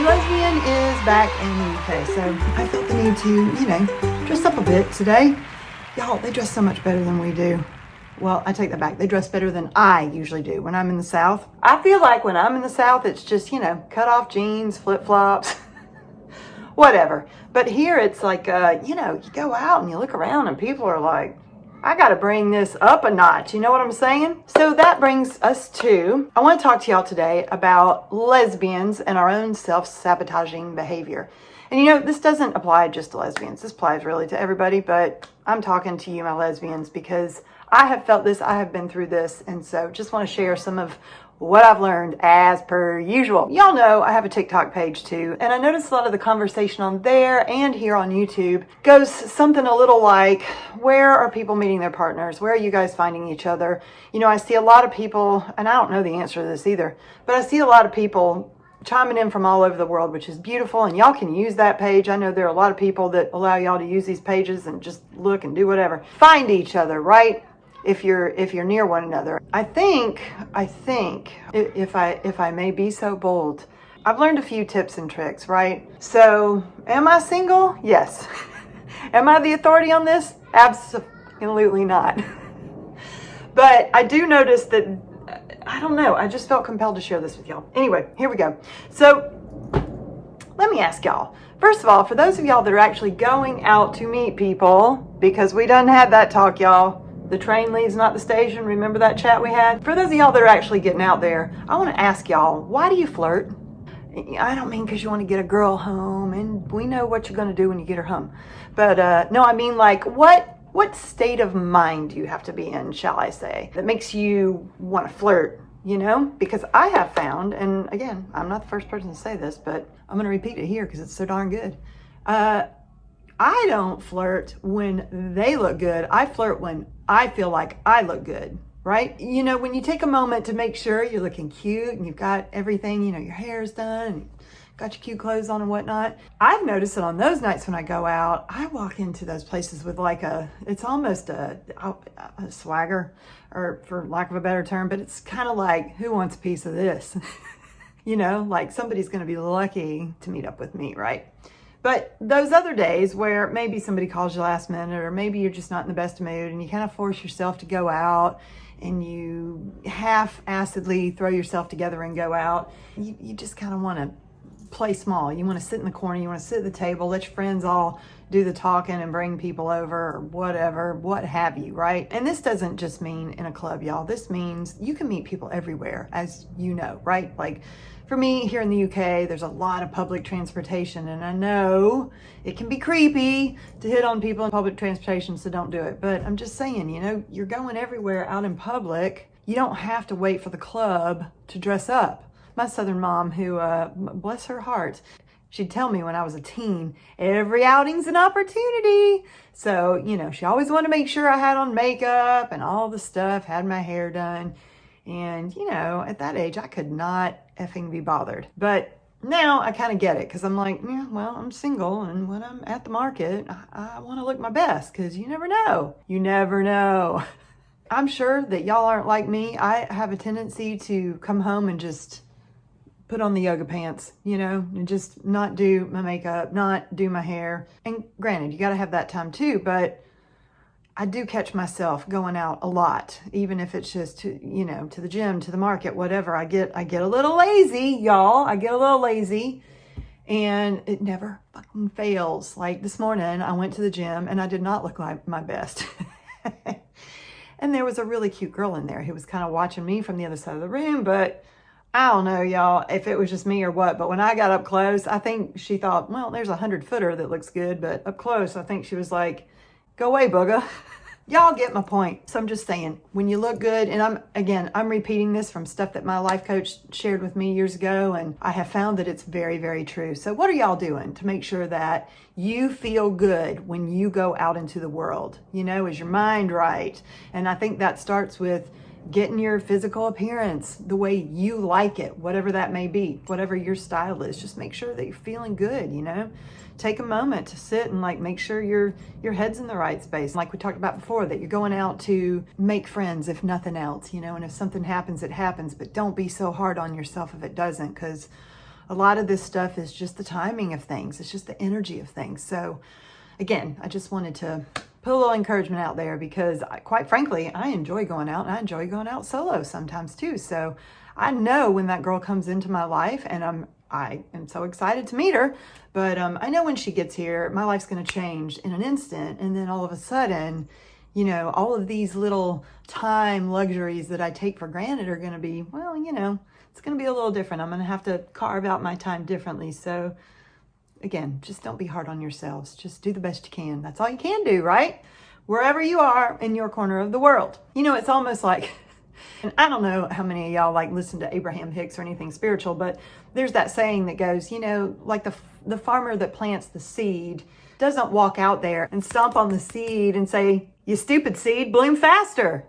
Lesbian is back in the UK, so I felt the need to, dress up a bit today. Y'all, they dress so much better than we do. Well, I take that back. They dress better than I usually do when I'm in the South. I feel like when I'm in the South, it's just, cut off jeans, flip-flops, whatever. But here it's like, you go out and you look around and people are like, I got to bring this up a notch. You know what I'm saying? So that brings us to, I want to talk to y'all today about lesbians and our own self-sabotaging behavior. And this doesn't apply just to lesbians. This applies really to everybody, but I'm talking to you, my lesbians, because I have felt this, I have been through this, and so just want to share some of what I've learned as per usual. Y'all know I have a TikTok page too, and I notice a lot of the conversation on there and here on YouTube goes something a little like, where are people meeting their partners? Where are you guys finding each other? I see a lot of people, and I don't know the answer to this either, but I see a lot of people chiming in from all over the world, which is beautiful, and y'all can use that page. I know there are a lot of people that allow y'all to use these pages and just look and do whatever. Find each other, right? If you're near one another. I think if I may be so bold, I've learned a few tips and tricks, right? So, am I single? Yes. Am I the authority on this? Absolutely not. But I do notice that, I don't know, I just felt compelled to share this with y'all. Anyway, here we go. So, let me ask y'all. First of all, for those of y'all that are actually going out to meet people, because we done had that talk, y'all. The train leaves, not the station. Remember that chat we had? For those of y'all that are actually getting out there, I want to ask y'all, why do you flirt? I don't mean because you want to get a girl home, and we know what you're going to do when you get her home. But no, I mean like what state of mind do you have to be in, shall I say, that makes you want to flirt, Because I have found, and again, I'm not the first person to say this, but I'm going to repeat it here because it's so darn good. I don't flirt when they look good. I flirt when I feel like I look good, right? When you take a moment to make sure you're looking cute and you've got everything, your hair's done, and got your cute clothes on and whatnot. I've noticed that on those nights when I go out, I walk into those places with like it's almost a swagger, or for lack of a better term, but it's kind of like, who wants a piece of this? Like somebody's going to be lucky to meet up with me, right? But those other days where maybe somebody calls you last minute, or maybe you're just not in the best mood and you kind of force yourself to go out and you half-assedly throw yourself together and go out, you just kind of want to play small. You want to sit in the corner, you want to sit at the table, let your friends all do the talking and bring people over or whatever, what have you, right? And this doesn't just mean in a club, y'all. This means you can meet people everywhere, as you know, right? Like, for me, here in the UK, there's a lot of public transportation, and I know it can be creepy to hit on people in public transportation, so don't do it. But I'm just saying, you're going everywhere out in public. You don't have to wait for the club to dress up. My Southern mom, who, bless her heart, she'd tell me when I was a teen, every outing's an opportunity. So, she always wanted to make sure I had on makeup and all the stuff, had my hair done. And, at that age, I could not effing be bothered. But now I kind of get it, because I'm like, yeah, well, I'm single, and when I'm at the market, I want to look my best, because you never know. You never know. I'm sure that y'all aren't like me. I have a tendency to come home and just put on the yoga pants, and just not do my makeup, not do my hair. And granted, you got to have that time too, but I do catch myself going out a lot, even if it's just to the gym, to the market, whatever. I get a little lazy, y'all. I get a little lazy, and it never fucking fails. Like this morning, I went to the gym and I did not look like my best. And there was a really cute girl in there who was kind of watching me from the other side of the room, but I don't know, y'all, if it was just me or what, but when I got up close, I think she thought, well, there's a 100-footer that looks good, but up close, I think she was like, go away, booga. Y'all get my point. So I'm just saying, when you look good, and I'm repeating this from stuff that my life coach shared with me years ago, and I have found that it's very, very true. So what are y'all doing to make sure that you feel good when you go out into the world? Is your mind right? And I think that starts with getting your physical appearance the way you like it, whatever that may be, whatever your style is. Just make sure that you're feeling good, Take a moment to sit and make sure your head's in the right space. Like we talked about before, that you're going out to make friends, if nothing else, and if something happens, it happens, but don't be so hard on yourself if it doesn't, because A lot of this stuff is just the timing of things. It's just the energy of things. So again, I just wanted to put a little encouragement out there because quite frankly, I enjoy going out and I enjoy going out solo sometimes too. So I know when that girl comes into my life and I am so excited to meet her, but I know when she gets here, my life's going to change in an instant. And then all of a sudden, you know, all of these little time luxuries that I take for granted are going to be, well, you know, it's going to be a little different. I'm going to have to carve out my time differently. So again, just don't be hard on yourselves. Just do the best you can. That's all you can do, right? Wherever you are in your corner of the world. You know, it's almost like, and I don't know how many of y'all like listen to Abraham Hicks or anything spiritual, but there's that saying that goes, you know, like the farmer that plants the seed doesn't walk out there and stomp on the seed and say, you stupid seed, bloom faster.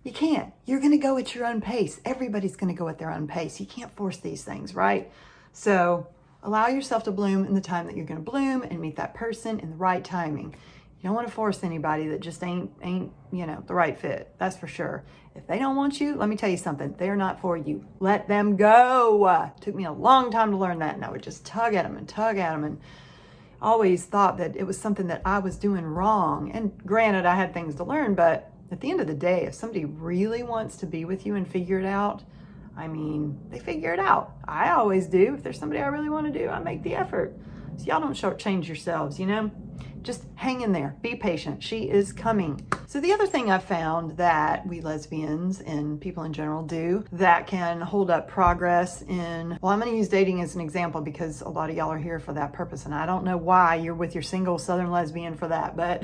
You can't. You're going to go at your own pace. Everybody's going to go at their own pace. You can't force these things, right? So allow yourself to bloom in the time that you're going to bloom and meet that person in the right timing. You don't want to force anybody that just ain't, you know, the right fit. That's for sure. If they don't want you, let me tell you something. They're not for you. Let them go. Took me a long time to learn that. And I would just tug at them and always thought that it was something that I was doing wrong. And granted, I had things to learn, but at the end of the day, if somebody really wants to be with you and figure it out, I mean, they figure it out. I always do. If there's somebody I really want to do, I make the effort. So y'all don't shortchange yourselves, you know? Just hang in there. Be patient. She is coming. So the other thing I found that we lesbians and people in general do that can hold up progress in, well, I'm going to use dating as an example because a lot of y'all are here for that purpose. And I don't know why you're with your single Southern lesbian for that, but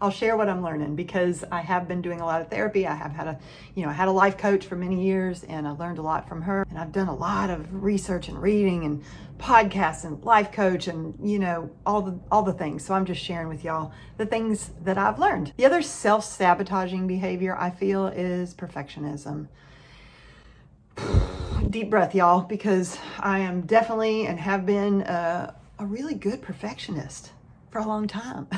I'll share what I'm learning because I have been doing a lot of therapy. I have had I had a life coach for many years and I learned a lot from her. And I've done a lot of research and reading and podcasts and life coach and, you know, all the things. So I'm just sharing with y'all the things that I've learned. The other self-sabotaging behavior I feel is perfectionism. Deep breath, y'all, because I am definitely and have been a really good perfectionist for a long time.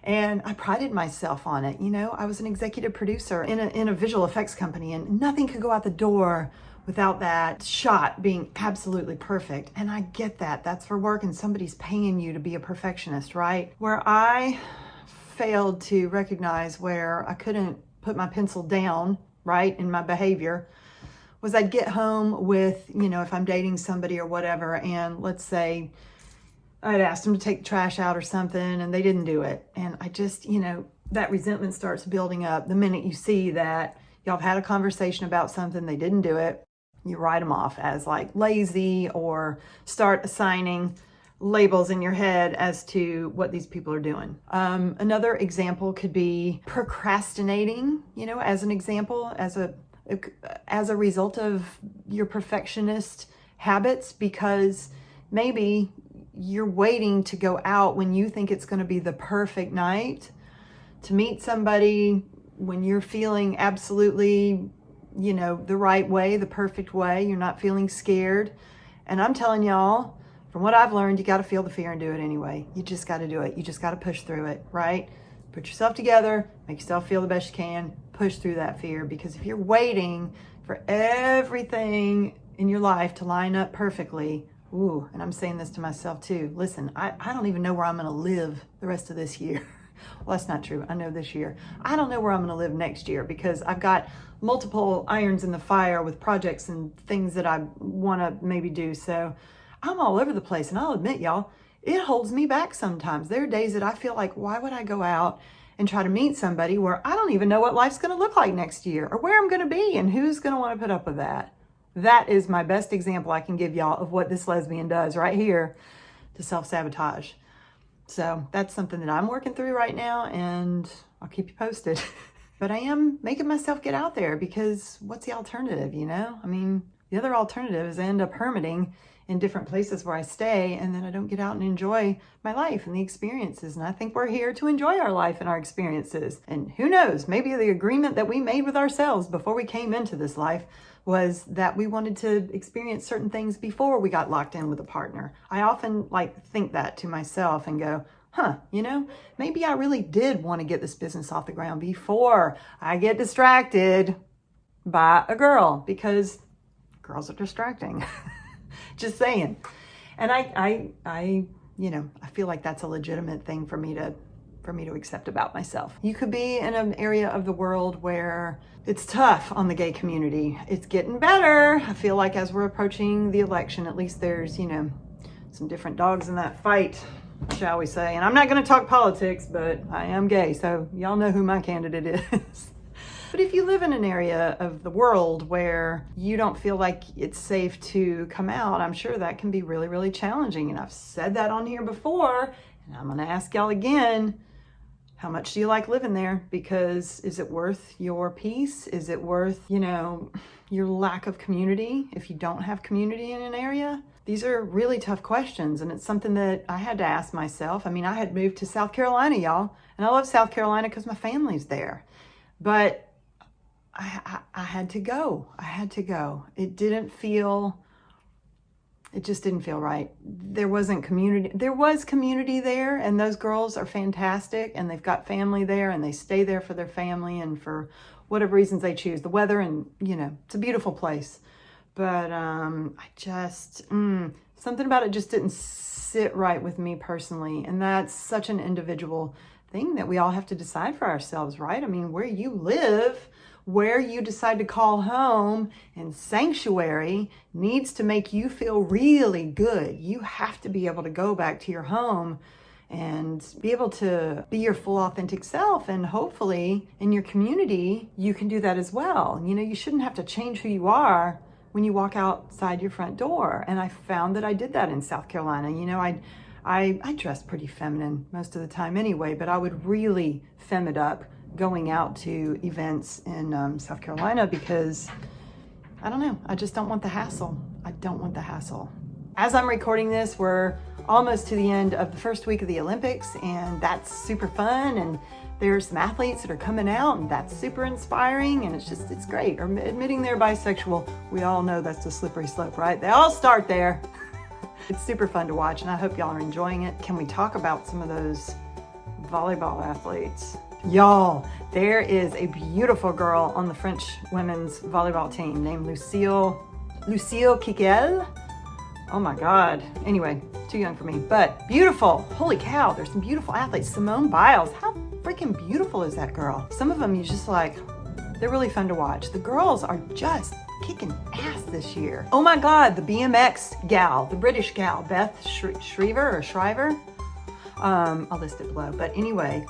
And I prided myself on it. You know, I was an executive producer in a visual effects company and nothing could go out the door without that shot being absolutely perfect. And I get that. That's for work and somebody's paying you to be a perfectionist, right? Where I failed to recognize where I couldn't put my pencil down, right, in my behavior was I'd get home with, you know, if I'm dating somebody or whatever, and let's say I'd asked them to take the trash out or something and they didn't do it. And I just, you know, that resentment starts building up the minute you see that y'all have had a conversation about something, they didn't do it. You write them off as like lazy or start assigning labels in your head as to what these people are doing. Another example could be procrastinating, you know, as an example, as a result of your perfectionist habits, because maybe you're waiting to go out when you think it's going to be the perfect night to meet somebody when you're feeling absolutely, you know, the right way, the perfect way. You're not feeling scared. And I'm telling y'all, from what I've learned, you got to feel the fear and do it anyway. You just got to do it. You just got to push through it, right? Put yourself together, make yourself feel the best you can, push through that fear. Because if you're waiting for everything in your life to line up perfectly, ooh, and I'm saying this to myself too. Listen, I don't even know where I'm going to live the rest of this year. Well, that's not true. I know this year. I don't know where I'm going to live next year because I've got multiple irons in the fire with projects and things that I want to maybe do. So I'm all over the place. And I'll admit, y'all, it holds me back sometimes. There are days that I feel like, why would I go out and try to meet somebody where I don't even know what life's going to look like next year or where I'm going to be and who's going to want to put up with that? That is my best example I can give y'all of what this lesbian does right here to self-sabotage. So that's something that I'm working through right now, and I'll keep you posted. But I am making myself get out there because what's the alternative, you know? I mean, the other alternative is I end up hermiting in different places where I stay, and then I don't get out and enjoy my life and the experiences. And I think we're here to enjoy our life and our experiences. And who knows, maybe the agreement that we made with ourselves before we came into this life was that we wanted to experience certain things before we got locked in with a partner. I often think that to myself and go, you know, maybe I really did want to get this business off the ground before I get distracted by a girl, because girls are distracting. Just saying. And I feel like that's a legitimate thing for me to accept about myself. You could be in an area of the world where it's tough on the gay community. It's getting better. I feel like as we're approaching the election, at least there's, some different dogs in that fight, shall we say. And I'm not going to talk politics, but I am gay, so y'all know who my candidate is. But if you live in an area of the world where you don't feel like it's safe to come out, I'm sure that can be really, really challenging. And I've said that on here before, and I'm going to ask y'all again, how much do you like living there? Because is it worth your peace? Is it worth, your lack of community if you don't have community in an area? These are really tough questions, and it's something that I had to ask myself. I mean, I had moved to South Carolina, y'all, and I love South Carolina because my family's there. But I had to go. It just didn't feel right. There wasn't community. There was community there, and those girls are fantastic, and they've got family there, and they stay there for their family and for whatever reasons they choose. The weather, and it's a beautiful place. But something about it just didn't sit right with me personally, and that's such an individual thing that we all have to decide for ourselves, right? I mean, where you live, where you decide to call home and sanctuary needs to make you feel really good. You have to be able to go back to your home and be able to be your full authentic self. And hopefully in your community, you can do that as well. You shouldn't have to change who you are when you walk outside your front door. And I found that I did that in South Carolina. I dress pretty feminine most of the time anyway, but I would really femme it up going out to events in South Carolina because, I don't know, I just don't want the hassle. As I'm recording this, we're almost to the end of the first week of the Olympics, and that's super fun, and there's some athletes that are coming out, and that's super inspiring, and it's great. Or admitting they're bisexual, we all know that's a slippery slope, right? They all start there. It's super fun to watch, and I hope y'all are enjoying it. Can we talk about some of those volleyball athletes? Y'all, there is a beautiful girl on the French women's volleyball team named Lucille Kikel. Oh my God. Anyway, too young for me, but beautiful. Holy cow, there's some beautiful athletes. Simone Biles, how freaking beautiful is that girl? Some of them you just they're really fun to watch. The girls are just kicking ass this year. Oh my God, the BMX gal, the British gal, Beth Shriver. I'll list it below. But anyway,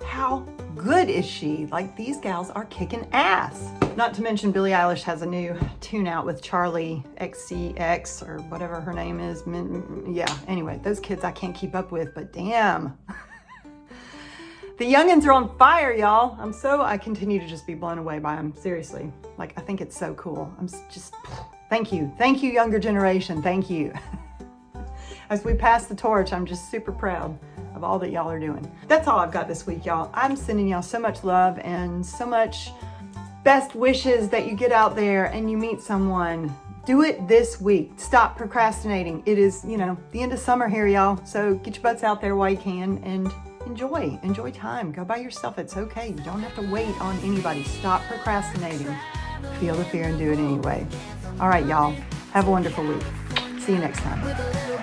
how good is she? These gals are kicking ass. Not to mention Billie Eilish has a new tune out with Charlie XCX or whatever her name is. Yeah, anyway, those kids I can't keep up with, but damn. The youngins are on fire, y'all. I continue to just be blown away by them. Seriously. I think it's so cool. Thank you. Thank you, younger generation. Thank you. As we pass the torch, I'm just super proud of all that y'all are doing. That's all I've got this week, y'all. I'm sending y'all so much love and so much best wishes that you get out there and you meet someone. Do it this week. Stop procrastinating. It is, the end of summer here, y'all. So get your butts out there while you can and enjoy time. Go by yourself. It's okay. You don't have to wait on anybody. Stop procrastinating. Feel the fear and do it anyway. All right, y'all. Have a wonderful week. See you next time.